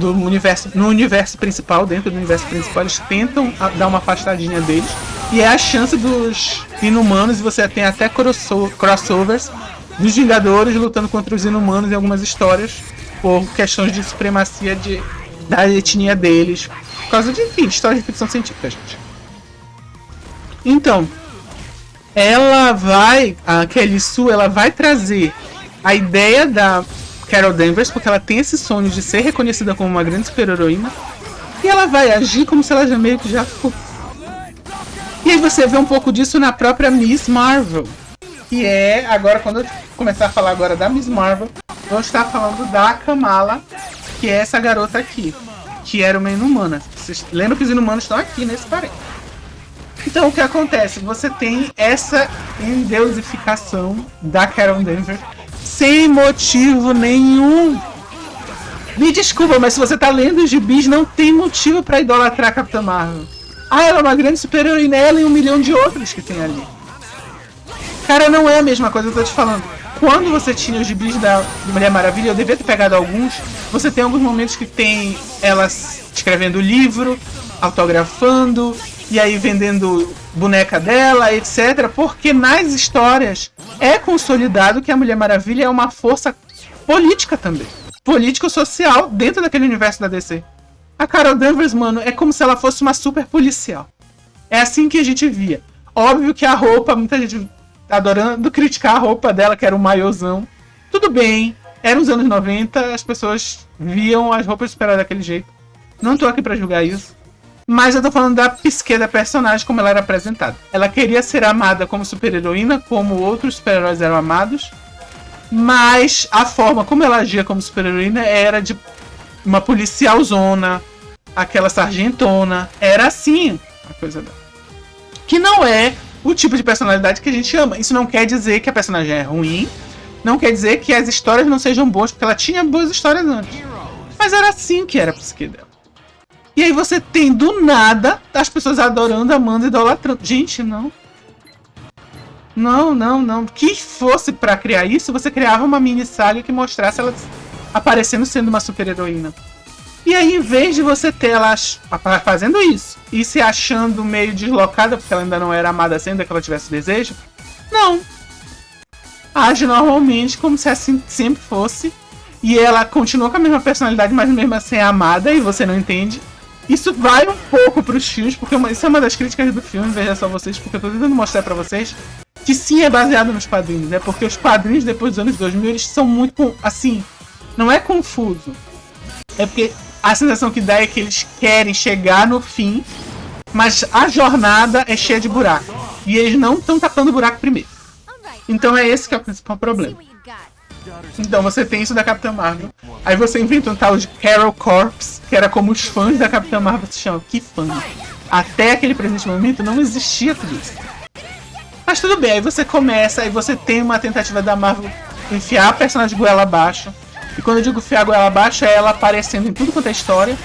universo, no universo principal. Dentro do universo principal, eles tentam dar uma afastadinha deles. E é a chance dos Inumanos, e você tem até crossovers dos Vingadores lutando contra os Inumanos em algumas histórias, por questões de supremacia da etnia deles, por causa de, enfim, histórias de ficção científica, gente. Então, a Kelly Sue, ela vai trazer a ideia da Carol Danvers, porque ela tem esse sonho de ser reconhecida como uma grande super-heroína, e ela vai agir como se ela já meio que já fosse. E aí você vê um pouco disso na própria Miss Marvel, que é, agora quando eu começar a falar agora da Miss Marvel, vou estar falando da Kamala, que é essa garota aqui, que era uma inumana. Vocês lembram que os inumanos estão aqui nesse parede. Então o que acontece? Você tem essa endeusificação da Carol Danvers sem motivo nenhum. Me desculpa, mas se você tá lendo os gibis, não tem motivo pra idolatrar a Capitã Marvel. Ela é uma grande super-heroína, ela e 1 milhão de outros que tem ali. Cara, não é a mesma coisa, eu tô te falando. Quando você tinha os gibis da Mulher Maravilha, eu devia ter pegado alguns. Você tem alguns momentos que tem ela escrevendo livro, autografando, e aí vendendo boneca dela, etc. Porque nas histórias é consolidado que a Mulher Maravilha é uma força política também. Político-social dentro daquele universo da DC. A Carol Danvers, mano, é como se ela fosse uma super policial. É assim que a gente via. Óbvio que a roupa, muita gente adorando criticar a roupa dela, que era um maiôzão. Tudo bem, era nos anos 90, as pessoas viam as roupas super daquele jeito. Não tô aqui pra julgar isso. Mas eu tô falando da psique da personagem, como ela era apresentada. Ela queria ser amada como super-heroína, como outros super-heróis eram amados. Mas a forma como ela agia como super-heroína era de uma policialzona, aquela sargentona. Era assim a coisa dela. Que não é o tipo de personalidade que a gente ama. Isso não quer dizer que a personagem é ruim, não quer dizer que as histórias não sejam boas, porque ela tinha boas histórias antes. Mas era assim que era a psique dela. E aí você tem, do nada, as pessoas adorando, amando, idolatrando. Gente, não. Não. Que fosse pra criar isso, você criava uma mini saga que mostrasse ela aparecendo sendo uma super heroína. E aí, em vez de você ter ela fazendo isso e se achando meio deslocada, porque ela ainda não era amada assim, ainda que ela tivesse desejo, não. Age normalmente como se assim sempre fosse. E ela continua com a mesma personalidade, mas mesmo assim é amada e você não entende. Isso vai um pouco pros filmes, porque isso é uma das críticas do filme, veja só vocês, porque eu tô tentando mostrar pra vocês que sim, é baseado nos quadrinhos, né? Porque os quadrinhos depois dos anos 2000, eles são muito, assim, não é confuso. É porque a sensação que dá é que eles querem chegar no fim, mas a jornada é cheia de buraco. E eles não estão tapando o buraco primeiro. Então é esse que é o principal problema. Então você tem isso da Capitã Marvel. Aí você inventa um tal de Carol Corps, que era como os fãs da Capitã Marvel se chamam. Que fã? Até aquele presente momento não existia tudo isso. Mas tudo bem, aí você começa, aí você tem uma tentativa da Marvel enfiar a personagem goela abaixo. E quando eu digo enfiar a goela abaixo, é ela aparecendo em tudo quanto é história.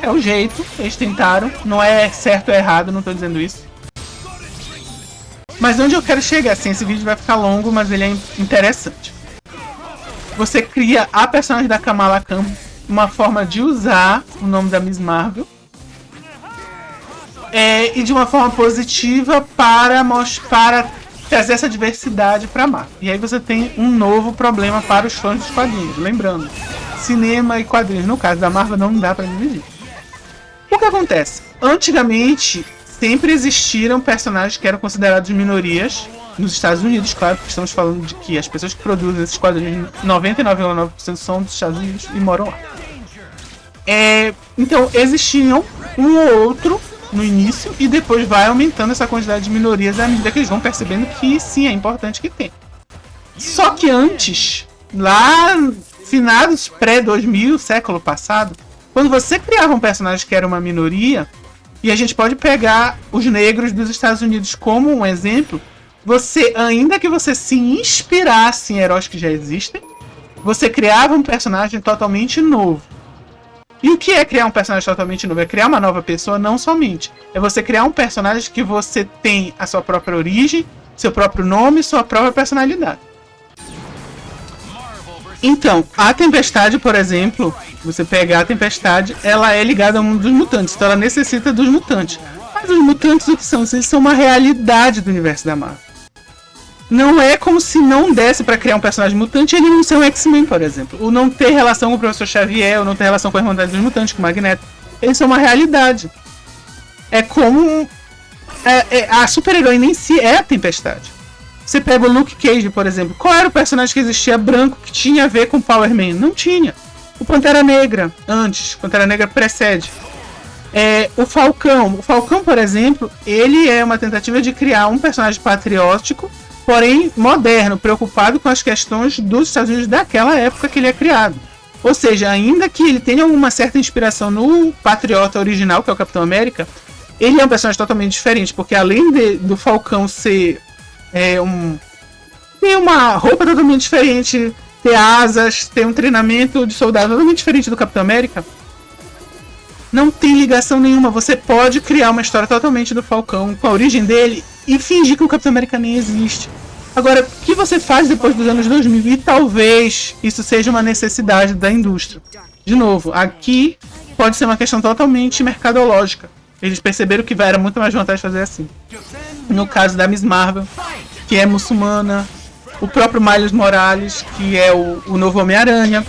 É o jeito, eles tentaram. Não é certo ou errado, não tô dizendo isso. Mas onde eu quero chegar, assim, esse vídeo vai ficar longo, mas ele é interessante. Você cria a personagem da Kamala Khan, uma forma de usar o nome da Miss Marvel. E de uma forma positiva para trazer essa diversidade para Marvel. E aí você tem um novo problema para os fãs dos quadrinhos. Lembrando, cinema e quadrinhos, no caso da Marvel, não dá para dividir. O que acontece? Antigamente, sempre existiram personagens que eram considerados minorias nos Estados Unidos, claro, porque estamos falando de que as pessoas que produzem esses quadrinhos, 99,9% são dos Estados Unidos e moram lá. Então, existiam um ou outro no início e depois vai aumentando essa quantidade de minorias à medida que eles vão percebendo que sim, é importante que tenha. Só que antes, lá finados pré-2000, século passado, quando você criava um personagem que era uma minoria, e a gente pode pegar os negros dos Estados Unidos como um exemplo, você, ainda que você se inspirasse em heróis que já existem, você criava um personagem totalmente novo. E o que é criar um personagem totalmente novo? É criar uma nova pessoa, não somente. É você criar um personagem que você tem a sua própria origem, seu próprio nome, sua própria personalidade. Então, a Tempestade, por exemplo, você pegar a Tempestade, ela é ligada ao mundo dos mutantes, então ela necessita dos mutantes. Mas os mutantes, o que são? Eles são uma realidade do universo da Marvel. Não é como se não desse pra criar um personagem mutante e ele não ser um X-Men, por exemplo. Ou não ter relação com o Professor Xavier, ou não ter relação com a Irmandade dos Mutantes, com o Magneto. Eles são uma realidade. É como... a super-heroína em si é a Tempestade. Você pega o Luke Cage, por exemplo. Qual era o personagem que existia branco que tinha a ver com o Power Man? Não tinha. O Pantera Negra, antes. Pantera Negra precede. O Falcão. O Falcão, por exemplo, ele é uma tentativa de criar um personagem patriótico, porém moderno, preocupado com as questões dos Estados Unidos daquela época que ele é criado. Ou seja, ainda que ele tenha uma certa inspiração no patriota original, que é o Capitão América, ele é um personagem totalmente diferente, porque além do Falcão ser ter uma roupa totalmente diferente, ter asas, ter um treinamento de soldado totalmente diferente do Capitão América, não tem ligação nenhuma. Você pode criar uma história totalmente do Falcão, com a origem dele, e fingir que o Capitão América nem existe. Agora, o que você faz depois dos anos 2000? E talvez isso seja uma necessidade da indústria. De novo, aqui pode ser uma questão totalmente mercadológica. Eles perceberam que era muito mais vantagem fazer assim. No caso da Miss Marvel, que é muçulmana, o próprio Miles Morales, que é o novo Homem-Aranha,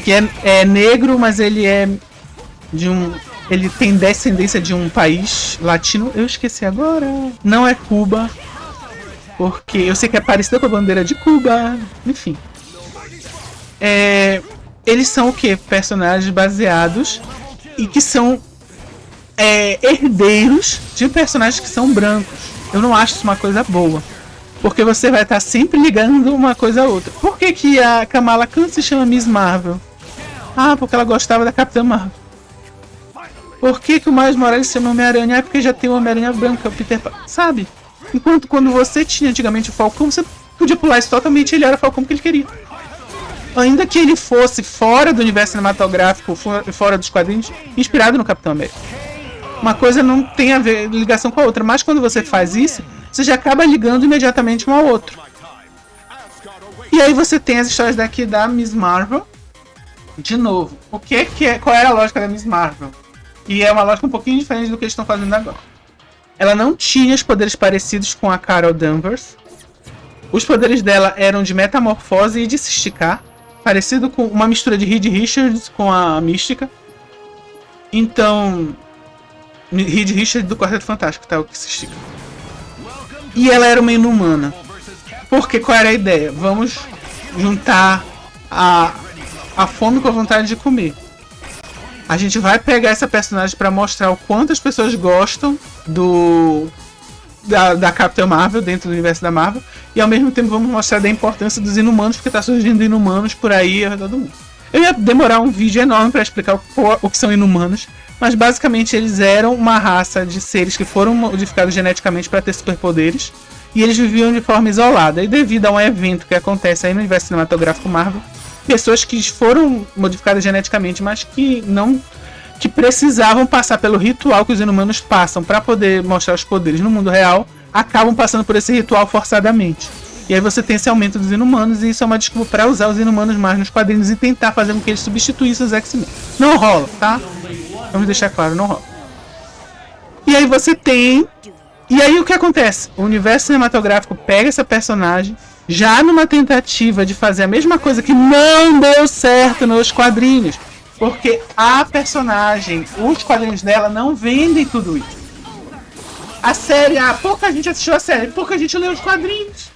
que é negro, mas ele é ele tem descendência de um país latino. Eu esqueci agora. Não é Cuba, porque eu sei que é parecida com a bandeira de Cuba. Enfim. Eles são o quê? Personagens baseados e que são herdeiros de personagens que são brancos. Eu não acho isso uma coisa boa, porque você vai estar sempre ligando uma coisa a outra. Por que a Kamala Khan se chama Miss Marvel? Ah, porque ela gostava da Capitã Marvel. Por que o Miles Morales chama Homem-Aranha? É porque já tem o Homem-Aranha branco, é o Peter Parker, sabe? Enquanto quando você tinha antigamente o Falcão, você podia pular isso totalmente, ele era o Falcão que ele queria. Ainda que ele fosse fora do universo cinematográfico, fora dos quadrinhos, inspirado no Capitão América. Uma coisa não tem a ver, ligação com a outra, mas quando você faz isso, você já acaba ligando imediatamente um ao outro. E aí você tem as histórias daqui da Miss Marvel. De novo, qual era a lógica da Miss Marvel? E é uma lógica um pouquinho diferente do que eles estão fazendo agora. Ela não tinha os poderes parecidos com a Carol Danvers. Os poderes dela eram de metamorfose e de se esticar. Parecido com uma mistura de Reed Richards com a Mística. Então... Reed Richards do Quarteto Fantástico, tá? O que se estica. E ela era uma inumana. Porque qual era a ideia? Vamos juntar a fome com a vontade de comer. A gente vai pegar essa personagem para mostrar o quanto as pessoas gostam da Capitã Marvel dentro do universo da Marvel. E ao mesmo tempo vamos mostrar da importância dos inumanos, porque tá surgindo inumanos por aí ao redor do mundo. Eu ia demorar um vídeo enorme para explicar o que são inumanos. Mas basicamente eles eram uma raça de seres que foram modificados geneticamente para ter superpoderes. E eles viviam de forma isolada. E devido a um evento que acontece aí no universo cinematográfico Marvel, pessoas que foram modificadas geneticamente, mas que precisavam passar pelo ritual que os inumanos passam para poder mostrar os poderes no mundo real, acabam passando por esse ritual forçadamente. E aí você tem esse aumento dos inumanos, e isso é uma desculpa para usar os inumanos mais nos quadrinhos e tentar fazer com que eles substituíssem os X-Men. Não rola, tá? Vamos deixar claro, não rola. E aí você tem... E aí o que acontece? O universo cinematográfico pega essa personagem, já numa tentativa de fazer a mesma coisa que não deu certo nos quadrinhos. Porque a personagem, os quadrinhos dela não vendem tudo isso. A série, pouca gente assistiu a série, pouca gente leu os quadrinhos.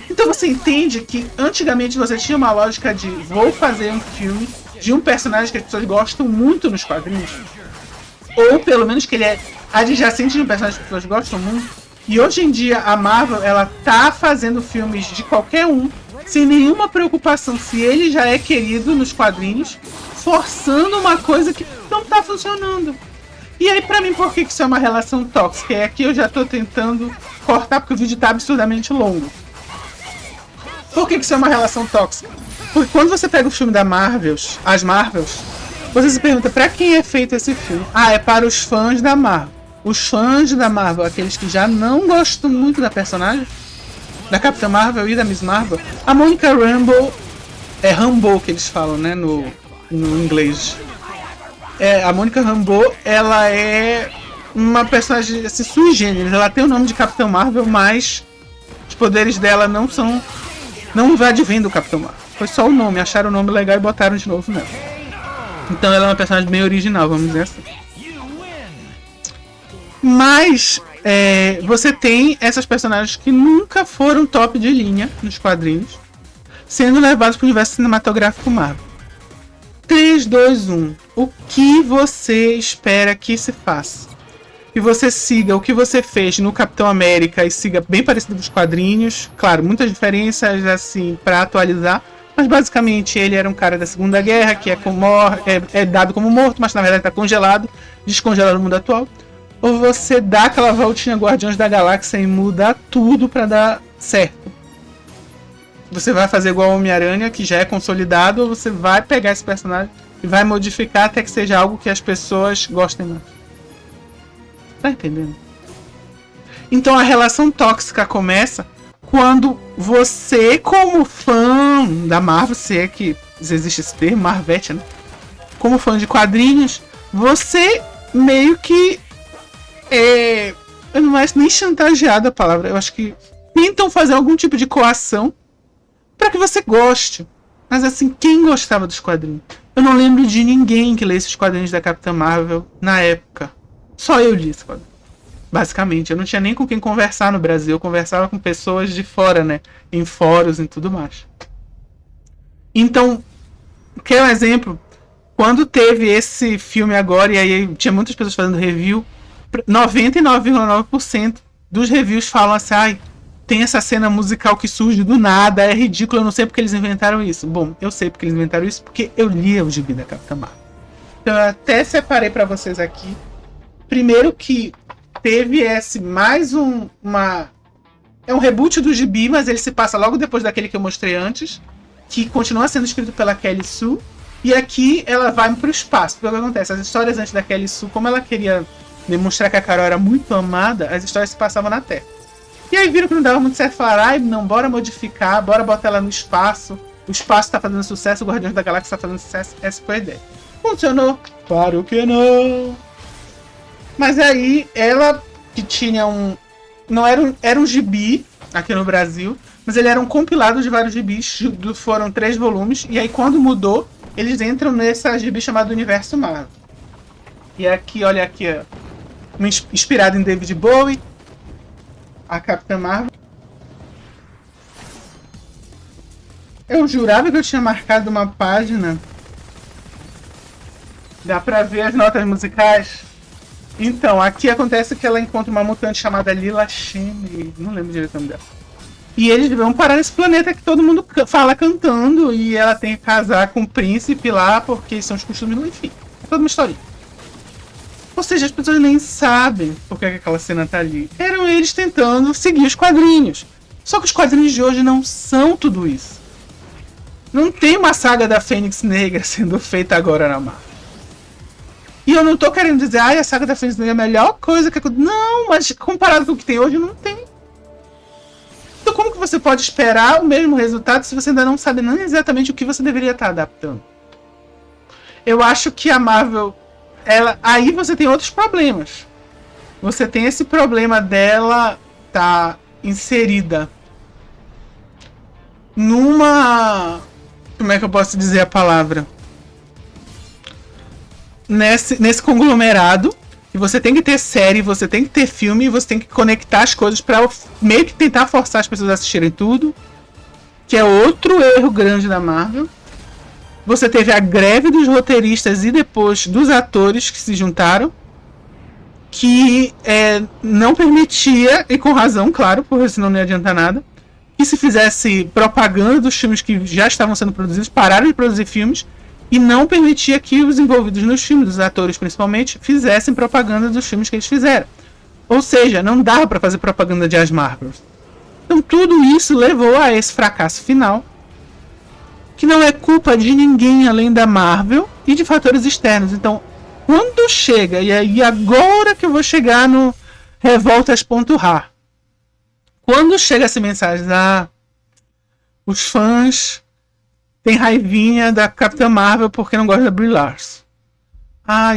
Então você entende que antigamente você tinha uma lógica de vou fazer um filme de um personagem que as pessoas gostam muito nos quadrinhos. Ou pelo menos que ele é adjacente de um personagem que as pessoas gostam muito. E hoje em dia a Marvel, ela tá fazendo filmes de qualquer um, sem nenhuma preocupação se ele já é querido nos quadrinhos, forçando uma coisa que não tá funcionando. E aí pra mim, por que isso é uma relação tóxica? E aqui eu já tô tentando cortar porque o vídeo tá absurdamente longo. Por que isso é uma relação tóxica? Porque quando você pega o filme da Marvel, as Marvels, você se pergunta pra quem é feito esse filme? É para os fãs da Marvel. Os fãs da Marvel, aqueles que já não gostam muito da personagem, da Capitã Marvel e da Miss Marvel. A Monica Rambeau, é Rambeau que eles falam, né, no inglês. A Monica Rambeau, ela é uma personagem assim, sui generis. Ela tem o nome de Capitã Marvel, mas os poderes dela não advêm do Capitão Marvel. Foi só o nome, acharam o nome legal e botaram de novo nela. Então ela é uma personagem bem original, vamos dizer assim. Mas você tem essas personagens que nunca foram top de linha nos quadrinhos, sendo levados para o universo cinematográfico Marvel. 3, 2, 1. O que você espera que se faça? Que você siga o que você fez no Capitão América e siga bem parecido com os quadrinhos. Claro, muitas diferenças assim para atualizar. Mas basicamente ele era um cara da Segunda Guerra que é dado como morto, mas na verdade está congelado, descongelado no mundo atual. Ou você dá aquela voltinha Guardiões da Galáxia e muda tudo para dar certo. Você vai fazer igual ao Homem-Aranha, que já é consolidado, ou você vai pegar esse personagem e vai modificar até que seja algo que as pessoas gostem mais. Tá entendendo? Então a relação tóxica começa quando você, como fã da Marvel, se é que existe esse termo, Marvete, né? Como fã de quadrinhos, você meio que eu não acho nem chantageado a palavra, eu acho que tentam fazer algum tipo de coação para que você goste. Mas assim, quem gostava dos quadrinhos? Eu não lembro de ninguém que lesse os quadrinhos da Capitã Marvel na época. Só eu li esse quadrinho. Basicamente, eu não tinha nem com quem conversar no Brasil. Eu conversava com pessoas de fora, né? Em fóruns e tudo mais. Então, quer um exemplo? Quando teve esse filme agora, e aí tinha muitas pessoas fazendo review, 99,9% dos reviews falam assim, tem essa cena musical que surge do nada, é ridículo, eu não sei porque eles inventaram isso. Bom, eu sei porque eles inventaram isso, porque eu lia o gibi da Capitã Marvel. Então eu até separei para vocês aqui. Primeiro que teve esse mais é um reboot do gibi, mas ele se passa logo depois daquele que eu mostrei antes, que continua sendo escrito pela Kelly Sue. E aqui ela vai pro espaço. Porque o que acontece? As histórias antes da Kelly Sue, como ela queria demonstrar que a Carol era muito amada, as histórias se passavam na Terra. E aí viram que não dava muito certo, falaram, ai, não, bora modificar, bora botar ela no espaço. O espaço tá fazendo sucesso, o Guardiões da Galáxia tá fazendo sucesso. Essa foi a ideia. Funcionou? Claro que não. Mas aí, ela que tinha não era um gibi aqui no Brasil, mas ele era um compilado de vários gibis, foram 3 volumes, e aí quando mudou, eles entram nesse gibi chamado Universo Marvel. E aqui, olha aqui, ó, inspirado em David Bowie, a Capitã Marvel. Eu jurava que eu tinha marcado uma página. Dá pra ver as notas musicais? Então, aqui acontece que ela encontra uma mutante chamada Lila Shimmy. Não lembro direito o nome dela. E eles vão parar nesse planeta que todo mundo fala cantando. E ela tem que casar com o príncipe lá, porque são os costumes, enfim. É toda uma historinha. Ou seja, as pessoas nem sabem por que aquela cena tá ali. Eram eles tentando seguir os quadrinhos. Só que os quadrinhos de hoje não são tudo isso. Não tem uma saga da Fênix Negra sendo feita agora na Marvel. E eu não tô querendo dizer, a saga da Fênix Negra é a melhor coisa que... Não, mas comparado com o que tem hoje, não tem. Então como que você pode esperar o mesmo resultado se você ainda não sabe nem exatamente o que você deveria estar adaptando? Eu acho que a Marvel... aí você tem outros problemas. Você tem esse problema dela tá inserida numa... Como é que eu posso dizer a palavra? Nesse conglomerado, e você tem que ter série, você tem que ter filme, e você tem que conectar as coisas para meio que tentar forçar as pessoas a assistirem tudo, que é outro erro grande da Marvel. Você teve a greve dos roteiristas e depois dos atores que se juntaram, que não permitia, e com razão, claro, porque senão não ia adiantar nada, que se fizesse propaganda dos filmes que já estavam sendo produzidos, pararam de produzir filmes, e não permitia que os envolvidos nos filmes, os atores principalmente, fizessem propaganda dos filmes que eles fizeram. Ou seja, não dava para fazer propaganda de as Marvels. Então tudo isso levou a esse fracasso final, que não é culpa de ninguém além da Marvel e de fatores externos. Então, quando chega, e aí agora que eu vou chegar no revoltas.ra, quando chega essa mensagem, os fãs têm raivinha da Capitã Marvel porque não gostam da Brie Larson.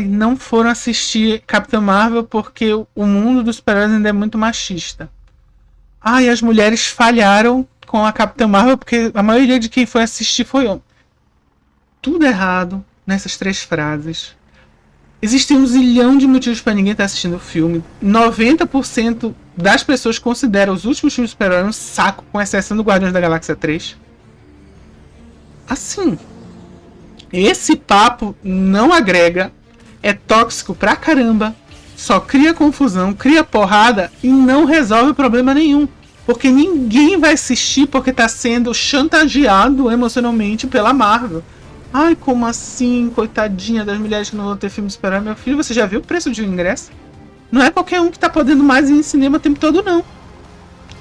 Não foram assistir Capitã Marvel porque o mundo dos super-heróis ainda é muito machista. As mulheres falharam com a Capitã Marvel porque a maioria de quem foi assistir foi homem. Tudo errado nessas 3 frases. Existem um zilhão de motivos para ninguém estar assistindo o filme. 90% das pessoas consideram os últimos filmes de super-heróis um saco, com exceção do Guardiões da Galáxia 3. Assim, esse papo não agrega, é tóxico pra caramba, só cria confusão, cria porrada e não resolve problema nenhum. Porque ninguém vai assistir porque tá sendo chantageado emocionalmente pela Marvel. Como assim? Coitadinha das mulheres que não vão ter filme esperando. Meu filho, você já viu o preço de um ingresso? Não é qualquer um que tá podendo mais ir em cinema o tempo todo, não.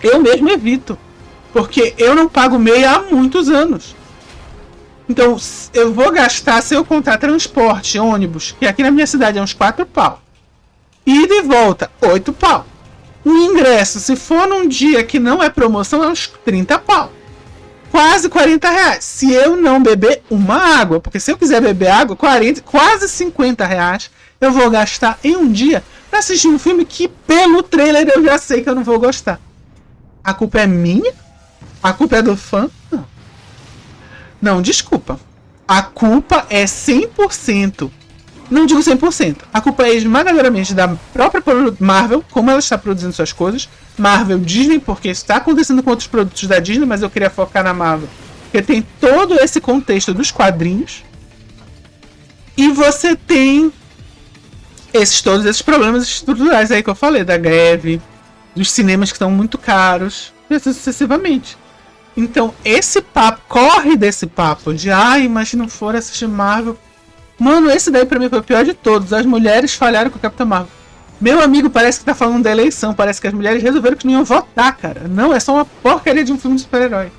Eu mesmo evito. Porque eu não pago meia há muitos anos. Então, eu vou gastar, se eu contar transporte, ônibus, que aqui na minha cidade é uns 4 pau. E de volta, 8 pau. O ingresso, se for num dia que não é promoção, é uns 30 pau. Quase 40 reais. Se eu não beber uma água, porque se eu quiser beber água, quase 50 reais eu vou gastar em um dia pra assistir um filme que pelo trailer eu já sei que eu não vou gostar. A culpa é minha? A culpa é do fã? Não, desculpa. A culpa é 100%. Não digo 100%. A culpa é esmagadoramente da própria Marvel, como ela está produzindo suas coisas. Marvel, Disney, porque isso está acontecendo com outros produtos da Disney, mas eu queria focar na Marvel, porque tem todo esse contexto dos quadrinhos. E você tem todos esses problemas estruturais aí que eu falei, da greve, dos cinemas que estão muito caros, e assim sucessivamente. Então, esse papo, corre desse papo de mas se não for assistir Marvel, Mano, esse daí pra mim foi o pior de todos. As mulheres falharam com o Capitão Marvel. Meu amigo parece que tá falando da eleição. Parece que as mulheres resolveram que não iam votar, cara. Não, é só uma porcaria de um filme de super-herói.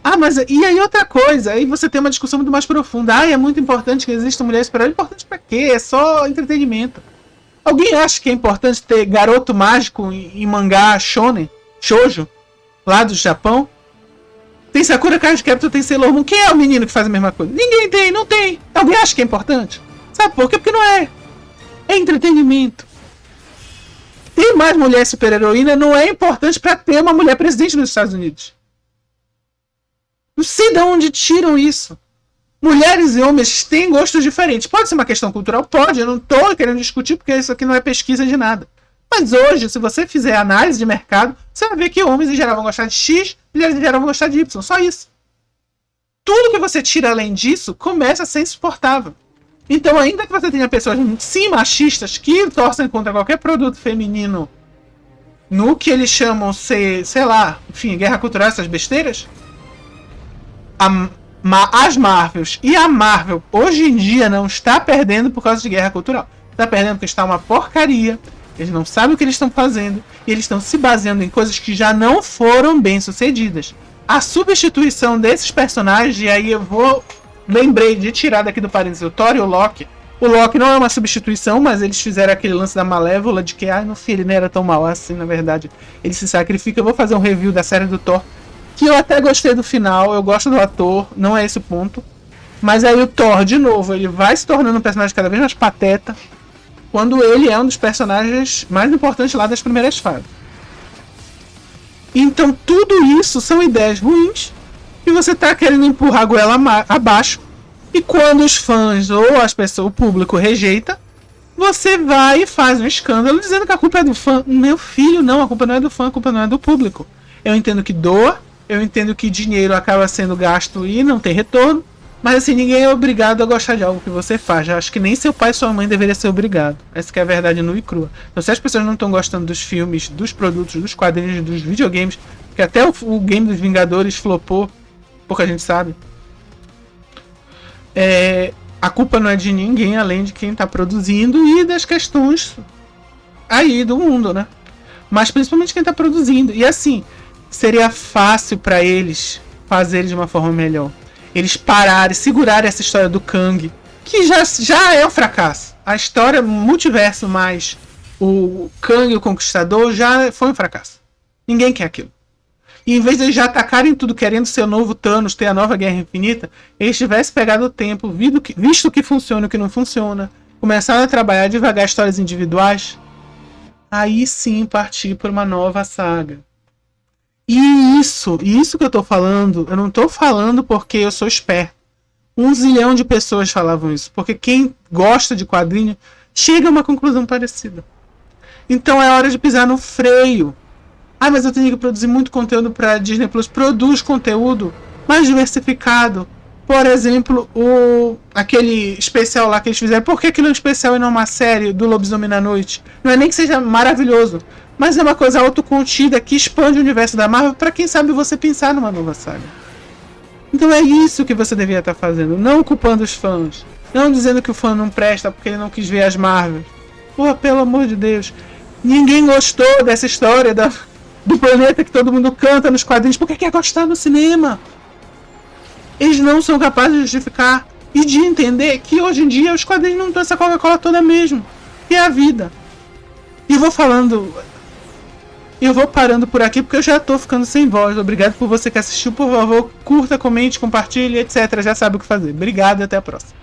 Ah, mas e aí outra coisa, aí você tem uma discussão muito mais profunda. Ah, é muito importante que existam mulheres super-heróis. Importante pra quê? É só entretenimento. Alguém acha que é importante ter garoto mágico em mangá shonen, shoujo, lá do Japão? Tem Sakura Card Captor, tem Sailor Moon. Quem é o menino que faz a mesma coisa? Ninguém tem, não tem. Alguém acha que é importante? Sabe por quê? Porque não é. É entretenimento. Ter mais mulher super-heroína não é importante pra ter uma mulher presidente nos Estados Unidos. Não sei de onde tiram isso. Mulheres e homens têm gostos diferentes. Pode ser uma questão cultural? Pode. Eu não estou querendo discutir porque isso aqui não é pesquisa de nada. Mas hoje, se você fizer análise de mercado, você vai ver que homens em geral vão gostar de X, mulheres em geral vão gostar de Y. Só isso. Tudo que você tira além disso começa a ser insuportável. Então, ainda que você tenha pessoas, sim, machistas, que torcem contra qualquer produto feminino no que eles chamam ser, sei lá, enfim, guerra cultural, essas besteiras, as Marvels e a Marvel hoje em dia não está perdendo por causa de guerra cultural. Está perdendo porque está uma porcaria. Eles não sabem o que eles estão fazendo. E eles estão se baseando em coisas que já não foram bem sucedidas. A substituição desses personagens, e aí lembrei de tirar daqui do parênteses o Thor e o Loki. O Loki não é uma substituição, mas eles fizeram aquele lance da Malévola de que, no filho, ele não era tão mal assim, na verdade. Ele se sacrifica. Eu vou fazer um review da série do Thor, que eu até gostei do final, eu gosto do ator, não é esse o ponto. Mas aí o Thor, de novo, ele vai se tornando um personagem cada vez mais pateta, quando ele é um dos personagens mais importantes lá das primeiras fases. Então tudo isso são ideias ruins, e você tá querendo empurrar a goela abaixo, e quando os fãs ou as pessoas, o público rejeita, você vai e faz um escândalo dizendo que a culpa é do fã. Meu filho, não, a culpa não é do fã, a culpa não é do público. Eu entendo que doa, eu entendo que dinheiro acaba sendo gasto e não tem retorno, mas assim, ninguém é obrigado a gostar de algo que você faz. Eu acho que nem seu pai e sua mãe deveriam ser obrigados. Essa que é a verdade nua e crua. Então, se as pessoas não estão gostando dos filmes, dos produtos, dos quadrinhos, dos videogames, que até o game dos Vingadores flopou, pouca gente sabe, a culpa não é de ninguém além de quem está produzindo e das questões aí do mundo, né? Mas principalmente quem está produzindo. E assim, seria fácil para eles fazerem de uma forma melhor. Eles pararem, segurarem essa história do Kang, que já é um fracasso. A história multiverso mais o Kang, o Conquistador, já foi um fracasso. Ninguém quer aquilo. E em vez de eles já atacarem tudo querendo ser o novo Thanos, ter a nova Guerra Infinita, eles tivessem pegado o tempo, visto o que funciona e o que não funciona, começaram a trabalhar devagar histórias individuais, aí sim partir por uma nova saga. E isso que eu tô falando, eu não tô falando porque eu sou esperto. 1 zilhão de pessoas falavam isso, porque quem gosta de quadrinho chega a uma conclusão parecida. Então é hora de pisar no freio. Mas eu tenho que produzir muito conteúdo para Disney Plus. Produz conteúdo mais diversificado. Por exemplo, aquele especial lá que eles fizeram. Por que aquilo é um especial e não uma série do Lobisomem na Noite? Não é nem que seja maravilhoso, mas é uma coisa autocontida que expande o universo da Marvel para quem sabe você pensar numa nova saga. Então é isso que você devia estar fazendo. Não culpando os fãs. Não dizendo que o fã não presta porque ele não quis ver as Marvel. Pô, pelo amor de Deus. Ninguém gostou dessa história do planeta que todo mundo canta nos quadrinhos. Por que quer gostar no cinema? Eles não são capazes de justificar e de entender que hoje em dia os quadrinhos não estão essa Coca-Cola toda mesmo. Que é a vida. E eu vou parando por aqui porque eu já tô ficando sem voz. Obrigado por você que assistiu. Por favor, curta, comente, compartilhe, etc. Já sabe o que fazer. Obrigado e até a próxima.